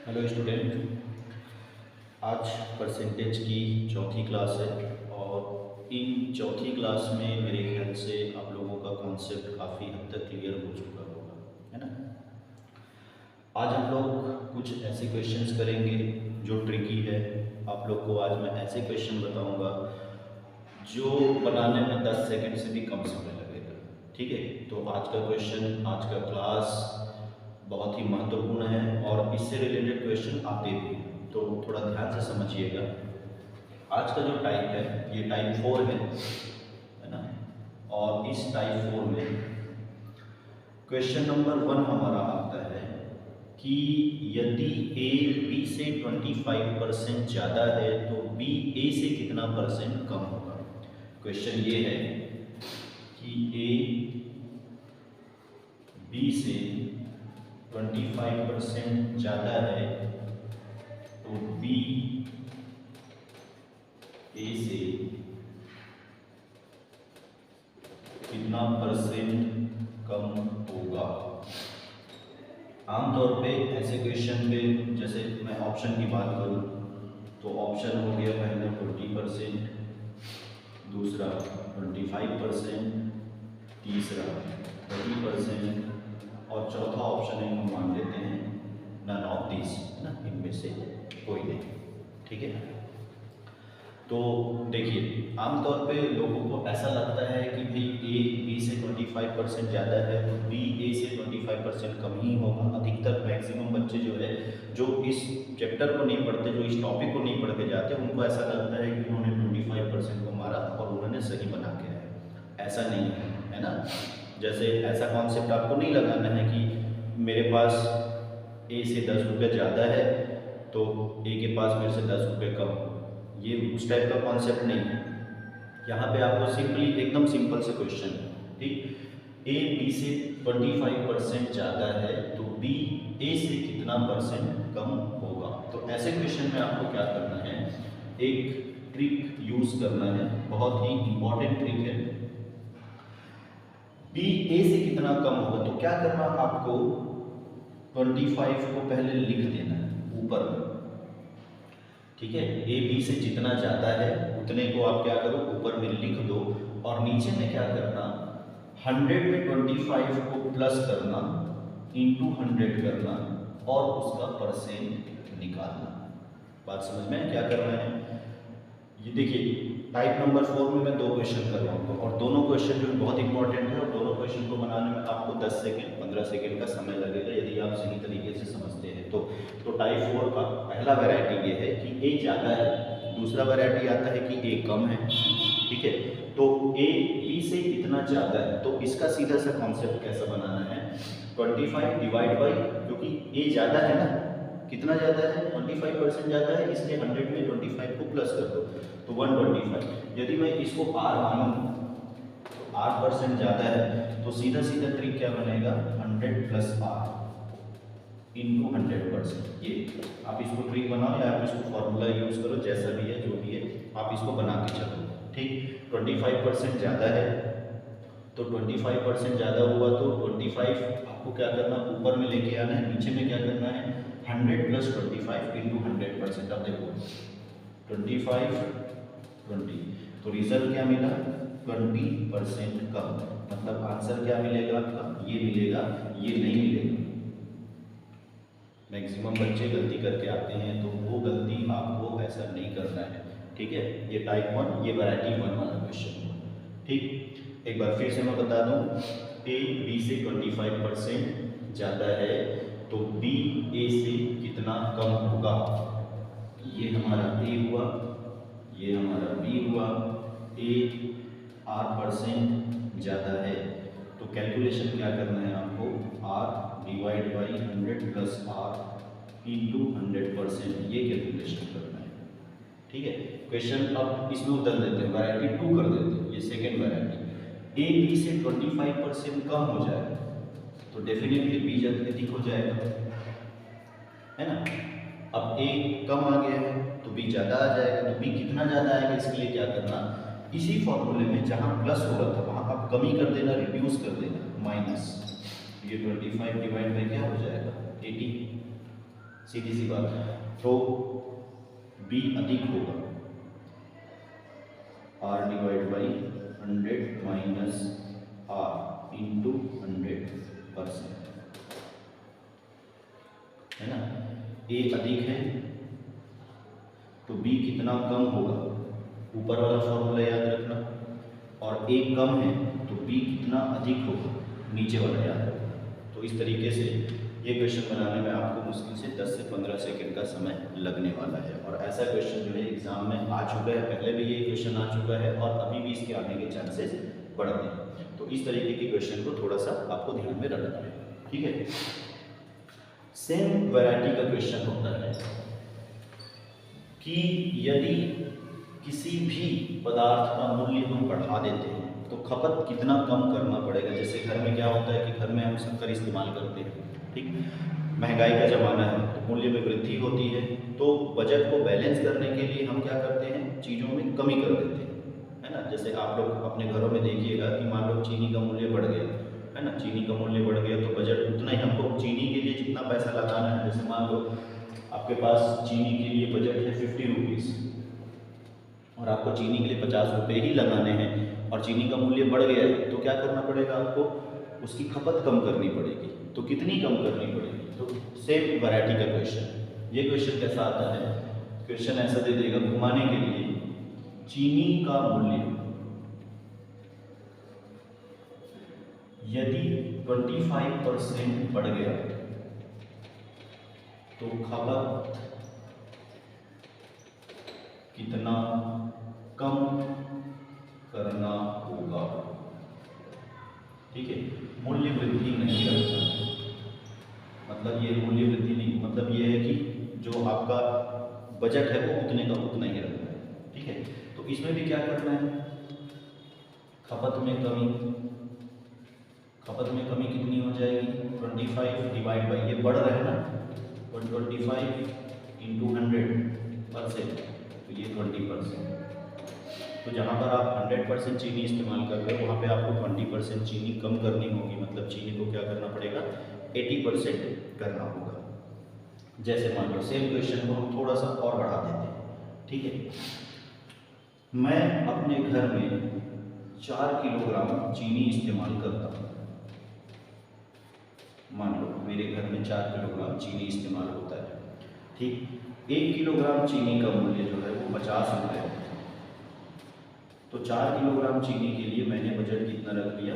Hello student, आज percentage की चौथी क्लास है और इन चौथी क्लास में मेरे ख्याल से आप लोगों का कॉन्सेप्ट काफ़ी हद तक क्लियर हो चुका होगा, है ना। आज हम लोग कुछ ऐसे क्वेश्चंस करेंगे जो ट्रिकी है। आप लोग को आज मैं ऐसे क्वेश्चन बताऊंगा जो बनाने में 10 सेकंड से भी कम समय लगेगा। ठीक है, तो आज का क्वेश्चन, आज का क्लास बहुत ही महत्वपूर्ण है और इससे रिलेटेड क्वेश्चन आते भी हैं, तो थोड़ा ध्यान से समझिएगा। आज का जो टाइप है ये टाइप 4 है ना। और इस टाइप 4 में क्वेश्चन नंबर 1 हमारा आता है कि यदि ए बी से 25% ज़्यादा है तो बी ए से कितना परसेंट कम होगा। क्वेश्चन ये है कि ए बी से 25% ज़्यादा है तो बी ए से कितना परसेंट कम होगा। आमतौर पे ऐसे क्वेश्चन पे, जैसे मैं ऑप्शन की बात करूँ तो ऑप्शन हो गया पहला 20%, दूसरा 25%, तीसरा 30% और चौथा ऑप्शन है हम मान लेते हैं नन ऑफ दिस, है ना, इनमें से कोई नहीं। ठीक है, तो देखिए आमतौर पे लोगों को ऐसा लगता है कि भाई ए बी से 25% ज़्यादा है तो बी ए से 25% कम ही होगा। अधिकतर मैक्सिमम बच्चे जो है जो इस चैप्टर को नहीं पढ़ते, जो इस टॉपिक को नहीं पढ़ के जाते, उनको ऐसा लगता है कि उन्होंने 25% को मारा और उन्होंने सही बना के आया। ऐसा नहीं है ना। जैसे ऐसा कॉन्सेप्ट आपको नहीं लगाना है कि मेरे पास ए से 10 रुपये ज़्यादा है तो ए के पास मेरे से 10 रुपये कम, ये उस टाइप का कॉन्सेप्ट नहीं है। यहाँ पे आपको सिंपली एकदम सिंपल से क्वेश्चन है, ठीक। ए बी से 25% ज़्यादा है तो बी ए से कितना परसेंट कम होगा। तो ऐसे क्वेश्चन में आपको क्या करना है, एक ट्रिक यूज करना है, बहुत ही इंपॉर्टेंट ट्रिक है। बी ए से कितना कम होगा तो क्या करना, आपको 25 को पहले लिख देना है ऊपर में। ठीक है, ए बी से जितना ज़्यादा है उतने को आप क्या करो, ऊपर में लिख दो और नीचे में क्या करना, 100 में 25 को प्लस करना, इंटू 100 करना और उसका परसेंट निकालना। बात समझ में क्या करना है। ये देखिए टाइप नंबर 4 में मैं 2 क्वेश्चन कर रहा हूँ और दोनों क्वेश्चन जो बहुत इंपॉर्टेंट है और दोनों क्वेश्चन को बनाने में आपको 10 सेकेंड 15 सेकेंड का समय लगेगा यदि आप सही तरीके से समझते हैं तो टाइप 4 का पहला वैरायटी ये है कि ए ज़्यादा है, दूसरा वैरायटी आता है कि ए कम है। ठीक है, तो ए बी से कितना ज़्यादा है तो इसका सीधा सा कॉन्सेप्ट कैसा बनाना है, 25 डिवाइड बाई, क्योंकि ए ज़्यादा है ना, कितना ज़्यादा है 25% ज़्यादा है, इसलिए 100 में 25 को प्लस कर दो तो 125। यदि मैं इसको R मानूँ तो 8% ज़्यादा है तो सीधा सीधा ट्रिक क्या बनेगा, 100 प्लस R इंटू 100%। ये आप इसको ट्रिक बनाओ या आप इसको फॉर्मूला यूज़ करो, जैसा भी है जो भी है आप इसको बना के चलो। ठीक, 25% ज़्यादा है तो 25% ज़्यादा हुआ तो 25 आपको क्या करना, ऊपर में लेके आना है, नीचे में क्या करना है 100 प्लस 25 इंटू 100%। अब देखो 25 20 तो रिजल्ट क्या मिला 20% कम, मतलब आंसर क्या मिलेगा आपका, ये मिलेगा, ये नहीं मिलेगा। मैक्सिमम बच्चे गलती करके आते हैं तो वो गलती आपको ऐसा नहीं करना है। ठीक है, ये टाइप 1, ये वैरायटी 1 वाला क्वेश्चन। ठीक, एक बार फिर से मैं बता दूं, ए बी से 25% ज़्यादा है तो बी ए से कितना कम होगा। ये हमारा ए हुआ, ये हमारा बी हुआ। ए R% ज़्यादा है तो कैलकुलेशन क्या करना है आपको, R divide by 100 plus R into 100%, ये कैलकुलेशन करना है। ठीक है, क्वेश्चन अब इसमें उतर देते हैं, वैरायटी 2 कर देते हैं, ये सेकेंड वैरायटी। ए बी से 25% कम हो जाए तो डेफिनेटली बी अधिक हो जाएगा, है ना। अब ए कम आ गया है तो बी ज़्यादा आ जाएगा, तो बी कितना ज़्यादा आएगा, इसके लिए क्या करना, इसी फॉर्मूले में जहाँ प्लस हो रहा था वहाँ आप कमी कर देना, रिड्यूस कर देना, माइनस, ये 25 डिवाइड बाई क्या हो जाएगा 80। सीधी सी बात। तो बी अधिक होगा, R divide by 100 minus R into 100%, है ना। A अधिक है तो B कितना कम होगा, ऊपर वाला फॉर्मूला याद रखना, और A कम है तो B कितना अधिक होगा, नीचे वाला याद रखना। तो इस तरीके से ये क्वेश्चन बनाने में आपको मुश्किल से 10 से 15 सेकंड का समय लगने वाला है। और ऐसा क्वेश्चन जो है एग्जाम में आ चुका है, पहले भी ये क्वेश्चन आ चुका है और अभी भी इसके आने के चांसेस बढ़ते हैं। तो इस तरीके के क्वेश्चन को थोड़ा सा आपको ध्यान में रखना है, ठीक है। सेम वैरायटी का क्वेश्चन होता है कि यदि किसी भी पदार्थ का मूल्य हम बढ़ा देते हैं तो खपत कितना कम करना पड़ेगा। जैसे घर में क्या होता है कि घर में हम शक्कर इस्तेमाल करते हैं, ठीक, महंगाई का ज़माना है तो मूल्य में वृद्धि होती है, तो बजट को बैलेंस करने के लिए हम क्या करते हैं, चीज़ों में कमी कर देते हैं, है ना। जैसे आप लोग अपने घरों में देखिएगा कि मान लो चीनी का मूल्य बढ़ गया, है ना, चीनी का मूल्य बढ़ गया तो बजट उतना ही हमको चीनी के लिए जितना पैसा लगाना है, जैसे मान लो आपके पास चीनी के लिए बजट है 50 रुपीज़ और आपको चीनी के लिए 50 रुपये ही लगाने हैं और चीनी का मूल्य बढ़ गया है, तो क्या करना पड़ेगा, आपको उसकी खपत कम करनी पड़ेगी। तो कितनी कम करनी पड़ेगी, तो सेम वैरायटी का क्वेश्चन। ये क्वेश्चन कैसा आता है, क्वेश्चन ऐसा दे देगा, घुमाने के लिए चीनी का मूल्य यदि 25% बढ़ गया तो खपत कितना कम करना होगा, ठीक है। मूल्य वृद्धि नहीं रखना, मतलब ये मूल्य वृद्धि नहीं, मतलब ये है कि जो आपका बजट है वो उतने का उतना ही रखना है, ठीक है। तो इसमें भी क्या करना है, खपत में कमी, खपत में कमी कितनी हो जाएगी, 25 डिवाइड बाई, ये बढ़ रहा है ना, 125 इंटू 100%, तो ये 20%। तो जहाँ पर आप 100% चीनी इस्तेमाल कर रहे हो वहाँ पे आपको 20% चीनी कम करनी होगी, मतलब चीनी को क्या करना पड़ेगा, 80% करना होगा। जैसे मान लो सेम क्वेश्चन को हम थोड़ा सा और बढ़ा देते हैं, ठीक है। मैं अपने घर में 4 किलोग्राम चीनी इस्तेमाल करता हूँ, मान लो मेरे घर में 4 किलोग्राम चीनी इस्तेमाल होता है, ठीक। 1 किलोग्राम चीनी का मूल्य जो है वो 50 रुपये है, तो 4 किलोग्राम चीनी के लिए मैंने बजट कितना रख लिया,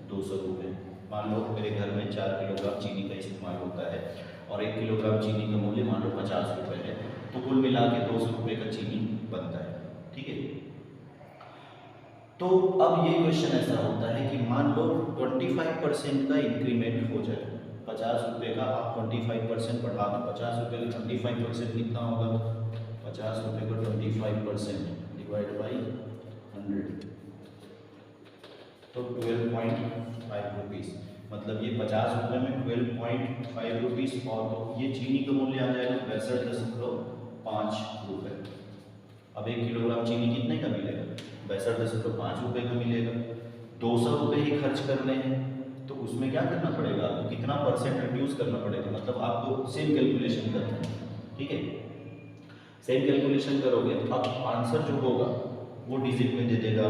200 रुपये। मान लो मेरे घर में 4 किलोग्राम चीनी का इस्तेमाल होता है और 1 किलोग्राम चीनी का मूल्य मान लो 50 रुपये है, तो कुल मिला के 200 रुपये का चीनी बनता है, ठीक है। तो अब ये क्वेश्चन ऐसा होता है कि मान लो 25% का इंक्रीमेंट हो जाए, 50 रुपये का आप 25% बढ़ा दो, 50 रुपये का 25% कितना होगा, 50 रुपये का 25% डिवाइड बाई 100, तो 12.5 रुपीज़, मतलब ये 50 रुपये में 12.5 रुपीज़, और तो ये चीनी का मूल्य आ जाएगा 62.5 रुपये। अब 1 किलोग्राम चीनी कितने का मिलेगा, 62.5 रुपये का मिलेगा। 200 रुपये ही खर्च करने हैं तो उसमें क्या करना पड़ेगा, आपको कितना परसेंट रिड्यूस करना पड़ेगा, मतलब आपको सेम कैलकुलेशन करना है, ठीक है। सेम कैलकुलेशन करोगे तो अब आंसर जो होगा वो डिजिट में दे देगा।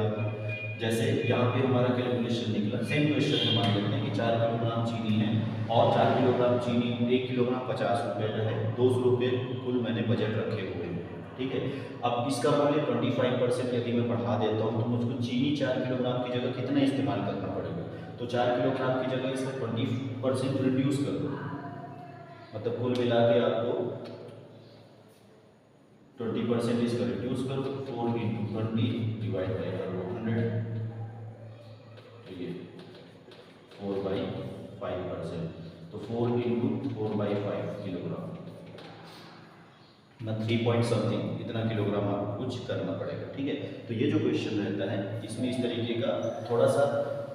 जैसे यहाँ पे हमारा कैलकुलेशन निकला, सेम क्वेश्चन में मान लेते हैं कि 4 किलोग्राम चीनी है और 4 किलोग्राम चीनी 1 किलोग्राम 50 रुपये का है, 200 रुपये कुल मैंने बजट रखे हुए हैं, ठीक है। अब इसका मूल्य 25% यदि मैं बढ़ा देता हूँ तो मुझको चीनी 4 किलोग्राम की जगह कितना इस्तेमाल करना पड़ेगा, तो 4 किलोग्राम की जगह इसका 20% रिड्यूस कर दो, मतलब कुल मिला के आपको 20% इसका रिड्यूस कर दो, 4 इंटू 20 डिवाइड बाई 100, तो ये 4/5%, तो 4 इंटू 4/5 किलोग्राम, ना 3 पॉइंट समथिंग इतना किलोग्राम आपको कुछ करना पड़ेगा, ठीक है। तो ये जो क्वेश्चन रहता है इसमें इस तरीके का थोड़ा सा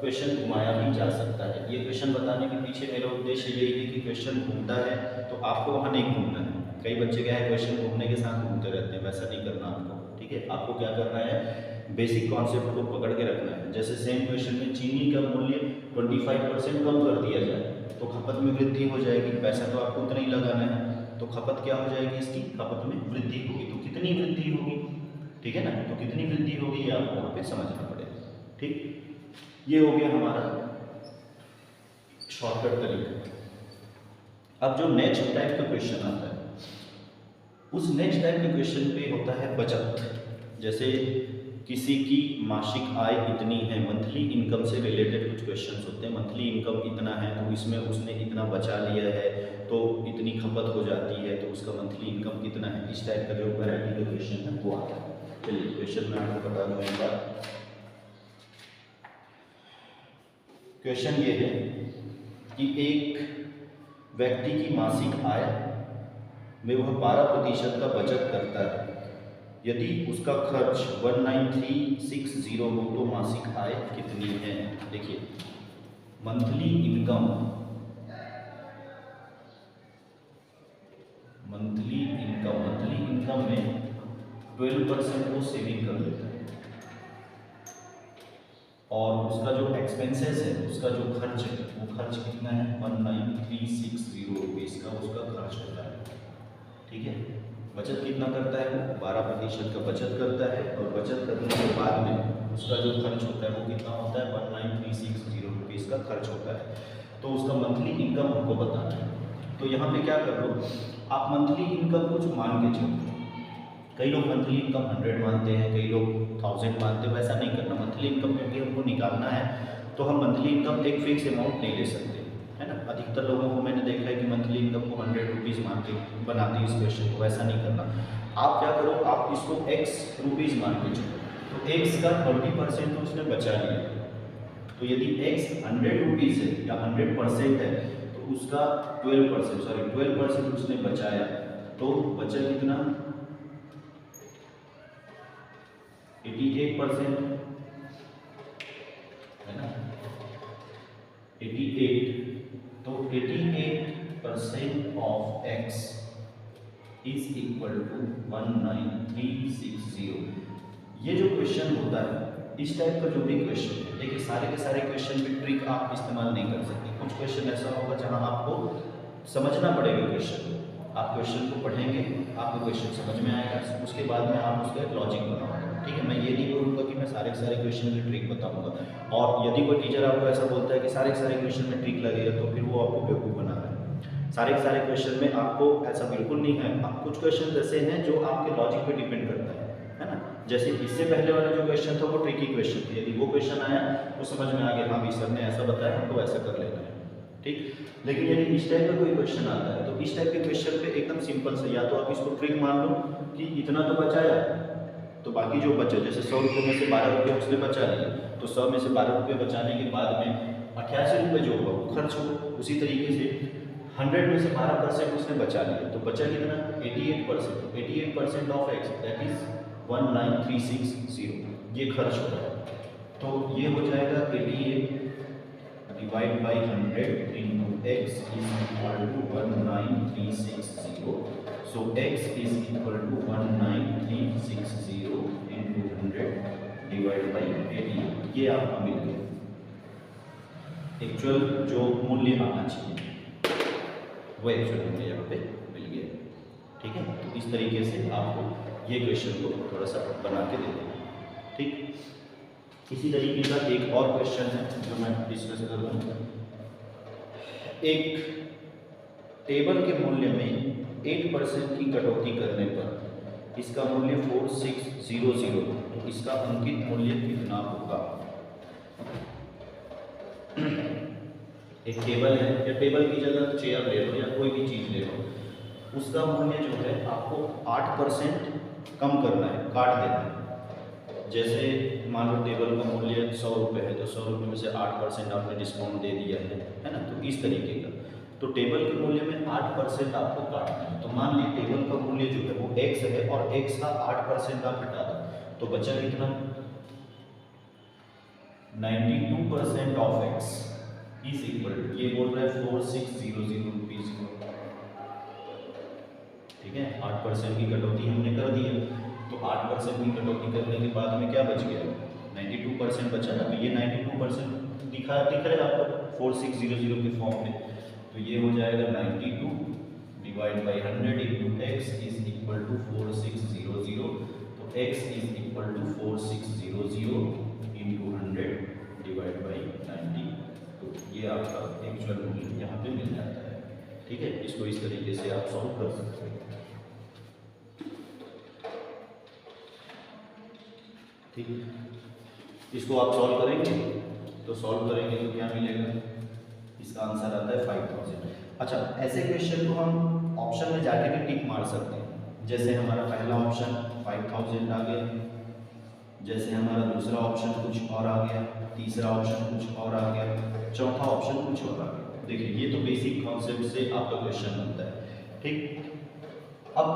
क्वेश्चन घुमाया भी जा सकता है। ये क्वेश्चन बताने के पीछे मेरा उद्देश्य यही है कि क्वेश्चन घूमता है तो आपको वहाँ नहीं घूमना है। कई बच्चे क्या है क्वेश्चन घूमने के साथ घूमते रहते हैं, वैसा नहीं करना आपको, ठीक है। आपको क्या करना है, बेसिक कॉन्सेप्ट को पकड़ के रखना है। जैसे सेम क्वेश्चन में चीनी का मूल्य 25% कम कर दिया जाए तो खपत में वृद्धि हो जाएगी, पैसा तो आपको उतना ही लगाना है, तो खपत क्या हो जाएगी, इसकी खपत में वृद्धि होगी। तो कितनी वृद्धि होगी, ठीक है ना, तो कितनी वृद्धि होगी ये आपको वहाँ पे समझना पड़ेगा। ठीक, ये हो गया हमारा शॉर्टकट तरीका। अब जो नेक्स्ट टाइप का क्वेश्चन आता है, उस नेक्स्ट टाइप के क्वेश्चन पे होता है बचत। जैसे किसी की मासिक आय इतनी है, मंथली इनकम से रिलेटेड कुछ क्वेश्चंस होते हैं। मंथली इनकम इतना है तो इसमें उसने इतना बचा लिया है तो इतनी खपत हो जाती है, तो उसका मंथली इनकम कितना है। इस टाइप का जो वैरायटी का क्वेश्चन है वो आता है। चलिए क्वेश्चन मैं आपको बता दूँ एक बार। क्वेश्चन ये है कि एक व्यक्ति की मासिक आय में वह 12% का बचत करता है। यदि उसका खर्च 19360 हो तो मासिक आय कितनी है। देखिए मंथली इनकम में 12% वो सेविंग कर लेता है, और उसका जो एक्सपेंसेस है, उसका जो खर्च है, वो खर्च कितना है 19360 रुपीज़ का उसका खर्च होता है। ठीक है, बचत कितना करता है वो 12% का बचत करता है, और बचत करने के बाद में उसका जो खर्च होता है वो कितना होता है 19360 रुपीज़ का खर्च होता है। तो उसका मंथली इनकम हमको बताना है। तो यहाँ पे क्या कर लो, आप मंथली इनकम कुछ मान के चलो। कई लोग मंथली इनकम 100 मानते हैं, कई लोग 1000 मानते हैं। वैसा नहीं करना। मंथली इनकम क्योंकि हमको निकालना है तो हम मंथली इनकम एक फिक्स अमाउंट नहीं ले सकते, है ना। अधिकतर लोगों को मैंने देखा है कि मंथली इनकम को 100 रुपीज़ मान के बनाते हैं इस क्वेश्चन को। वैसा नहीं करना। आप क्या करो, आप इसको x रुपीज़ मान के चलो। तो x का 20% तो उसने बचा लिया। तो यदि x 100 रुपीज़ है या 100% है तो उसका 12% उसने बचाया। तो बचा कितना 88%, है ना, 88। तो 88% of x is equal to 19360। ये जो क्वेश्चन होता है, इस टाइप का जो भी क्वेश्चन है, देखिए सारे के सारे क्वेश्चन में ट्रिक आप इस्तेमाल नहीं कर सकते। कुछ क्वेश्चन ऐसा होगा जहां आपको समझना पड़ेगा क्वेश्चन। आप क्वेश्चन को पढ़ेंगे, आपको क्वेश्चन समझ में आएगा, उसके बाद में आप उसका एक लॉजिक बनाओगे। ठीक है, मैं ये नहीं बोलूँगा कि मैं सारे क्वेश्चन की ट्रिक बताऊंगा। और यदि कोई टीचर आपको ऐसा बोलता है कि सारे क्वेश्चन में ट्रिक लगेगा, तो फिर वो आपको बेवकूफ़ बना रहा है। सारे क्वेश्चन में आपको ऐसा बिल्कुल नहीं है। आप कुछ क्वेश्चन ऐसे हैं जो आपके लॉजिक पे डिपेंड करता है ना। जैसे इससे पहले वाला जो क्वेश्चन था वो ट्रिकी क्वेश्चन था। यदि वो क्वेश्चन आया तो समझ में आ गया, हाँ भी सर ने ऐसा बताया, हमको ऐसा कर लेना है। ठीक, लेकिन यदि इस टाइप का कोई क्वेश्चन आता है तो इस टाइप के क्वेश्चन पे एकदम सिंपल से, या तो आप इसको ट्रिक मान लो कि इतना तो बचाया, तो बाकी जो बचे, जैसे 100 रुपये में से 12 रुपये उसने बचा लिए, तो 100 में से 12 रुपये बचाने के बाद में 88 रुपये जो होगा वो खर्च हो। उसी तरीके से 100 में से 12% उसने बचा लिया, तो बचा कितना 88%। 88% ऑफ x दैट इज 19360, ये खर्च हो रहा है। तो ये हो जाएगा 88 divide by 100 into x is equal to 19360। So x is equal to 19360 into 100 divide by 88। ये आपका मिल गया एक्चुअल जो मूल्य आना चाहिए, वो एक्चुअल मूल्य यहाँ पे मिल गया। ठीक है, तो इस तरीके से आपको ये क्वेश्चन को थोड़ा सा बना के दे दें। ठीक, इसी तरीके का एक और क्वेश्चन है जो मैं डिस्कस कर रहा हूँ। एक टेबल के मूल्य में 8% की कटौती करने पर इसका मूल्य 4600, तो इसका अंकित मूल्य कितना होगा। एक टेबल है, या टेबल की जगह चेयर ले लो या कोई भी चीज़ ले लो, उसका मूल्य जो है आपको 8% कम करना है, काट देना है। जैसे मान लो टेबल का मूल्य 100 रुपये है, तो 100 रुपये में से 8% आपने डिस्काउंट दे दिया है ना। तो इस तरीके का, तो टेबल के मूल्य में 8% आपको काटना है। तो मान लीजिए टेबल का मूल्य जो है वो x है, और x का 8% आप हटा दो, तो बचा कितना 92% of x is equal to, ये बोल रहा है 4600 रुपीज़। ठीक है, 8% की कटौती हमने कर दी है, तो 8% की कटौती करने के बाद में क्या बच गया 92% बचा ना। तो ये 92% दिख रहा है आपको 4600 के फॉर्म में। तो ये हो जाएगा 92 divide by 100 into x is equal to 4600। तो x is equal to 4600 into 100 divide by 90। तो ये आपका एक्चुअल मूल्य यहाँ पे मिल जाता है। ठीक है, इसको इस तरीके से आप सॉल्व कर सकते हैं। ठीक है, इसको आप सॉल्व करेंगे तो क्या मिलेगा, इसका आंसर आता है 5000। अच्छा, ऐसे क्वेश्चन को हम ऑप्शन में जाके भी टिक मार सकते हैं। जैसे हमारा पहला ऑप्शन 5000 आ गया, जैसे हमारा दूसरा ऑप्शन कुछ और आ गया, तीसरा ऑप्शन कुछ और आ गया, चौथा ऑप्शन कुछ और आ गया। देखिए, ये तो बेसिक कॉन्सेप्ट से आपका क्वेश्चन बनता है। ठीक, अब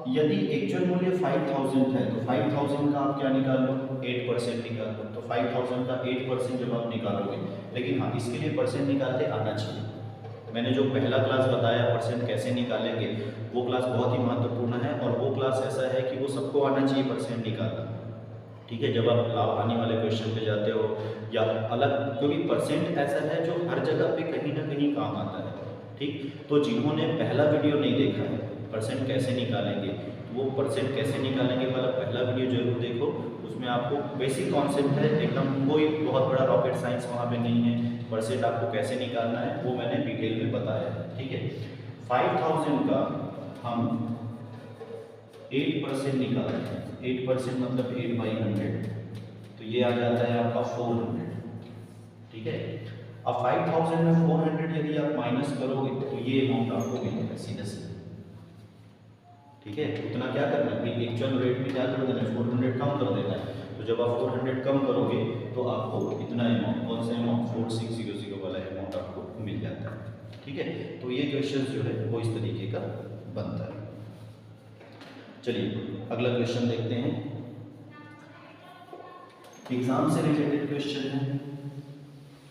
यदि एक्चुअल मूल्य 5000 है तो 5000 का आप क्या निकाल लो, 8% निकाल लो। तो 5000 का 8% जब आप निकालोगे, लेकिन हाँ, इसके लिए परसेंट निकालते आना चाहिए। मैंने जो पहला क्लास बताया परसेंट कैसे निकालेंगे, वो क्लास बहुत ही महत्वपूर्ण है, और वो क्लास ऐसा है कि वो सबको आना चाहिए परसेंट निकालना। ठीक है, जब आप लाभ हानि वाले क्वेश्चन पे जाते हो या अलग, क्योंकि परसेंट ऐसा है जो हर जगह पे कहीं ना कहीं काम आता है। ठीक, तो जिन्होंने पहला वीडियो नहीं देखा है परसेंट कैसे निकालेंगे, वो परसेंट कैसे निकालेंगे वाला पहला वीडियो जरूर देखो। उसमें आपको बेसिक कॉन्सेप्ट है, एकदम कोई बहुत बड़ा रॉकेट साइंस वहाँ पे नहीं है। परसेंट आपको कैसे निकालना है वो मैंने डिटेल में बताया है। ठीक है, 5000 का हम 8% निकालते हैं। 8% मतलब 8/100, तो ये आ जाता है आपका 400। ठीक है, अब 5000 में 400 यदि आप माइनस करोगे तो ये अमाउंट आपको मिलेगा सीधे सीधे। ठीक है, उतना क्या करना है, एक्चुअल रेट में क्या कर देना है, 400 कम कर देना है। तो जब आप 400 कम करोगे तो आपको इतना अमाउंट, कौन सा अमाउंट, 4600 वाला अमाउंट आपको मिल जाता है। ठीक है, तो ये क्वेश्चन जो है वो इस तरीके का बनता है। चलिए अगला क्वेश्चन देखते हैं। एग्जाम से रिलेटेड क्वेश्चन है।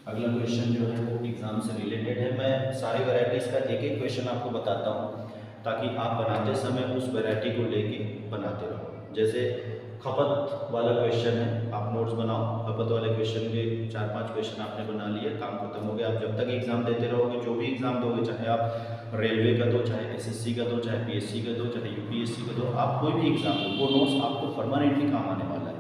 अगला क्वेश्चन जो है वो एग्जाम से रिलेटेड है। मैं सारी वैरायटीज का एक एक क्वेश्चन आपको बताता हूँ ताकि आप बनाते समय उस वैरायटी को लेके बनाते रहो। जैसे खपत वाला क्वेश्चन है, आप नोट्स बनाओ। खपत वाले क्वेश्चन के 4-5 क्वेश्चन आपने बना लिए, काम खत्म हो गया। आप जब तक एग्जाम देते रहोगे, जो भी एग्जाम दोगे, चाहे आप रेलवे का दो, चाहे एसएससी का दो, चाहे पीएससी का दो, चाहे यूपीएससी का दो, आप कोई भी एग्जाम दो, वो नोट्स आपको परमानेंटली काम आने वाला है।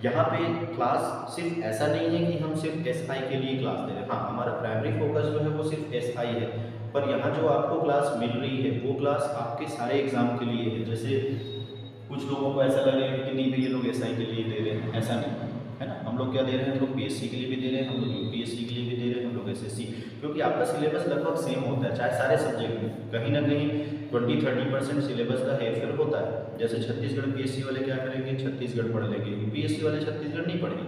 यहाँ पे क्लास सिर्फ ऐसा नहीं है कि हम सिर्फ एसआई के लिए क्लास दे रहे हैं। हाँ, हमारा प्राइमरी फोकस जो है वो सिर्फ एसआई है, पर यहाँ जो आपको क्लास मिल रही है वो क्लास आपके सारे एग्जाम के लिए है। जैसे कुछ लोगों को ऐसा लगेगा कि नहीं भाई ये लोग एसआई के लिए दे रहे हैं, ऐसा नहीं है ना। हम लोग क्या दे रहे हैं, हम लोग पीएससी के लिए भी दे रहे हैं, हम लोग यूपीएससी के लिए भी दे रहे हैं, हम लोग एसएससी, क्योंकि आपका सिलेबस लगभग सेम होता है। चाहे सारे सब्जेक्ट में कहीं ना कहीं 20-30% सिलेबस का हेरफेर होता है। जैसे छत्तीसगढ़ पीएससी वाले क्या करेंगे, छत्तीसगढ़ पढ़ लेंगे, यूपीएससी वाले छत्तीसगढ़ नहीं पढ़ेंगे,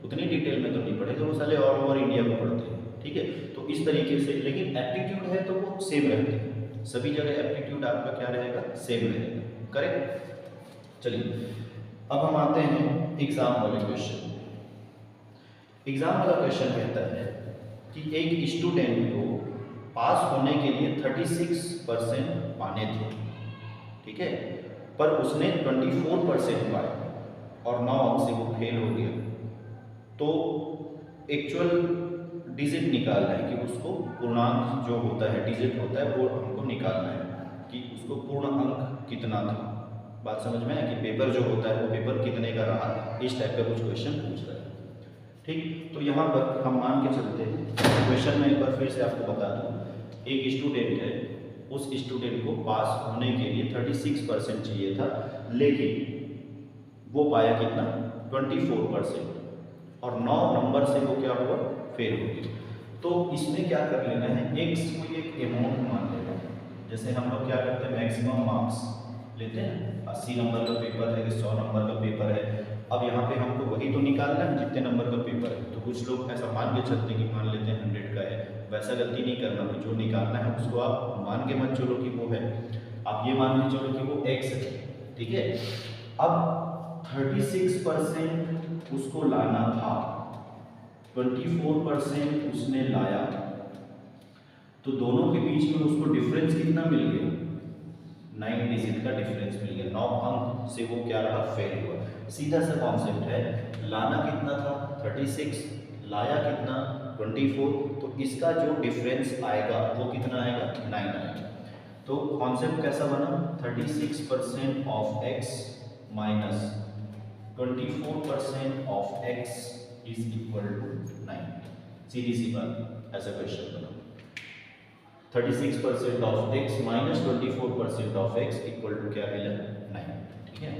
उतनी डिटेल में तो नहीं पढ़ेंगे, वो साले ऑल ओवर इंडिया को पढ़ते हैं। ठीक है, तो इस तरीके से, लेकिन एप्टीट्यूड है तो वो सेम रहते हैं, सभी जगह एप्टीट्यूड आपका क्या रहेगा, सेम रहेगा। करेक्ट। चलिए अब हम आते हैं एग्जाम वाले क्वेश्चन। एग्जाम वाला क्वेश्चन कहता है कि एक स्टूडेंट को पास होने के लिए 36% पाने थे। ठीक है, पर उसने 24% पाए और 9 अंक से वो फेल हो गया। तो एक्चुअल डिजिट निकालना है कि उसको पूर्णांक जो होता है, डिजिट होता है, वो हमको निकालना है कि उसको पूर्ण अंक कितना था। बात समझ में है कि पेपर जो होता है वो पेपर कितने का रहा, इस टाइप का कुछ क्वेश्चन पूछ रहा है। ठीक, तो यहाँ पर हम मान के चलते हैं, क्वेश्चन में एक बार फिर से आपको बता दूँ। एक स्टूडेंट है, उस स्टूडेंट को पास होने के लिए 36% चाहिए था, लेकिन वो पाया कितना, 24%, और 9 नंबर से वो क्या हुआ, फेल हो गया। तो इसमें क्या कर लेना है, एक्स को एक अमाउंट मान लेना है। जैसे हम लोग क्या करते हैं, मैक्सिमम मार्क्स लेते हैं, 80 नंबर का पेपर है, 100 नंबर का पेपर है। अब यहाँ पे हमको वही तो निकालना है जितने नंबर का पेपर है। तो कुछ लोग ऐसा मान के चलते हैं कि मान लेते हैं 100 का है, वैसा गलती नहीं करना है। जो निकालना है उसको आप मान के मत चलो कि वो है, आप ये मान के चलो कि वो एक्स है। ठीक है, अब 36% उसको लाना था, 24% उसने लाया, तो दोनों के बीच में उसको डिफरेंस कितना मिल गया, 9 डिजिट का डिफरेंस मिल गया। 9 अंक से वो क्या रहा, फेल हुआ। सीधा सा कॉन्सेप्ट है, लाना कितना था 36, लाया कितना 24, तो इसका जो डिफरेंस आएगा वो कितना आएगा, 9 आएगा। तो कॉन्सेप्ट कैसा बना, 36% of x minus 24% of x is equal to 9। सीधी सी बात, ऐसा क्वेश्चन बना। 36% of x minus 24% of x equal to क्या मिला, 9। ठीक है,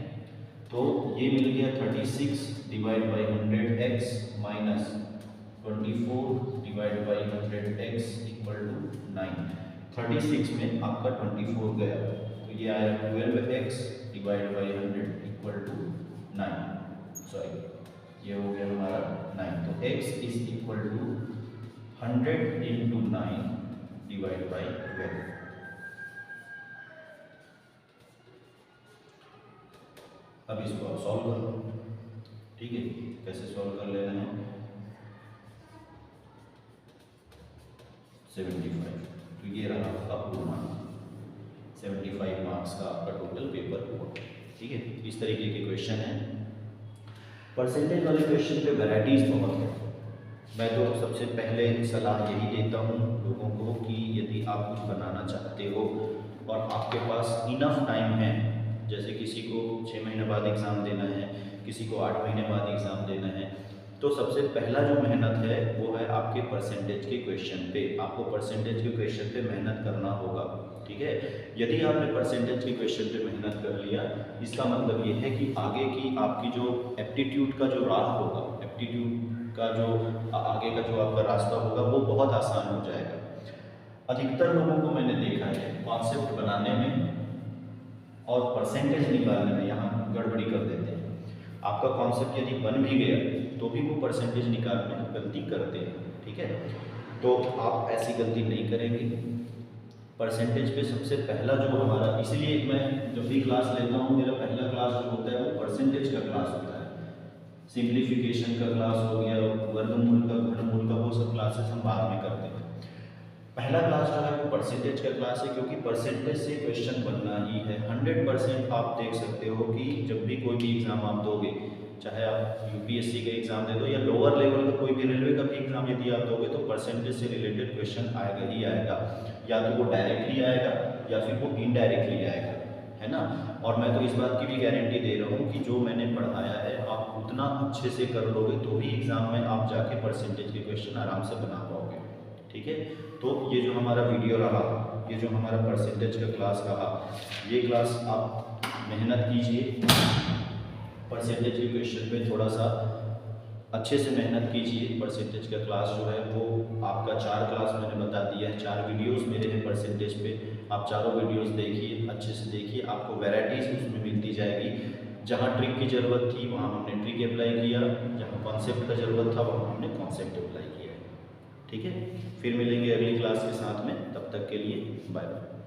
तो ये मिल गया 36 divide by 100x minus 24 divide by 100x equal to 9। 36 में आपका 24 गया, तो ये आया 12x divide by 100 equal to 9। Sorry, ये हो गया हमारा 9। तो x is equal to 100 into 9 divide by 12। अब इसको आप सॉल्व करो। ठीक है, कैसे सॉल्व कर लेना है, 75। तो ये रहा आपका पूर्ण 75 मार्क्स का आपका टोटल पेपर हुआ। ठीक है, इस तरीके के क्वेश्चन हैं। परसेंटेज वाले क्वेश्चन पे वैराइटीज बहुत है। मैं तो सबसे पहले सलाह यही देता हूँ लोगों को कि यदि आप कुछ बनाना चाहते हो और आपके पास इनफ टाइम है, जैसे किसी को 6 महीने बाद एग्ज़ाम देना है, किसी को 8 महीने बाद एग्ज़ाम देना है, तो सबसे पहला जो मेहनत है वो है आपके परसेंटेज के क्वेश्चन पे। आपको परसेंटेज के क्वेश्चन पे मेहनत करना होगा। ठीक है, यदि आपने परसेंटेज के क्वेश्चन पे मेहनत कर लिया, इसका मतलब ये है कि आगे की आपकी जो एप्टीट्यूड का जो राह होगा, एप्टीट्यूड का जो आगे का जो आपका रास्ता होगा वो बहुत आसान हो जाएगा। अधिकतर लोगों को मैंने देखा है कॉन्सेप्ट बनाने में और परसेंटेज निकालने में यहाँ गड़बड़ी कर देते हैं। आपका कॉन्सेप्ट यदि बन भी गया तो भी वो परसेंटेज निकालने में गलती करते हैं। ठीक है, तो आप ऐसी गलती नहीं करेंगे। परसेंटेज पे सबसे पहला जो हमारा, इसलिए मैं जब भी क्लास लेता हूँ मेरा पहला क्लास जो होता है वो परसेंटेज का क्लास होता है। सिंप्लीफिकेशन का क्लास हो गया, वर्गमूल का, घनमूल का, वो सब क्लासेस हम बाद में करते हैं। पहला क्लास जो है वो परसेंटेज का क्लास है, क्योंकि परसेंटेज से क्वेश्चन बनना ही है। 100% आप देख सकते हो कि जब भी कोई भी एग्ज़ाम आप दोगे, चाहे आप यूपीएससी का एग्ज़ाम दे दो या लोअर लेवल का कोई भी रेलवे का भी एग्ज़ाम यदि आप दोगे, तो परसेंटेज से रिलेटेड क्वेश्चन आएगा ही आएगा। या तो वो डायरेक्टली आएगा या फिर वो इनडायरेक्टली आएगा, है ना। और मैं तो इस बात की भी गारंटी दे रहा हूँ कि जो मैंने पढ़ाया है आप उतना अच्छे से कर लोगे तो भी एग्ज़ाम में आप जाके परसेंटेज के क्वेश्चन आराम से बना पाओगे। ठीक है, तो ये जो हमारा वीडियो रहा, ये जो हमारा परसेंटेज का क्लास रहा, ये क्लास आप मेहनत कीजिए, परसेंटेज के क्वेश्चन पे थोड़ा सा अच्छे से मेहनत कीजिए। परसेंटेज का क्लास जो है वो आपका 4 क्लास मैंने बता दिया है, 4 वीडियोस मेरे हैं परसेंटेज पे। आप चारों वीडियोस देखिए, अच्छे से देखिए, आपको वैराइटीज़ उसमें मिलती जाएगी। जहाँ ट्रिक की ज़रूरत थी वहाँ हमने ट्रिक अप्लाई किया, जहाँ कॉन्सेप्ट का ज़रूरत था वहाँ हमने कॉन्सेप्ट अप्लाई किया। ठीक है, फिर मिलेंगे अगली क्लास के साथ में, तब तक के लिए बाय बाय।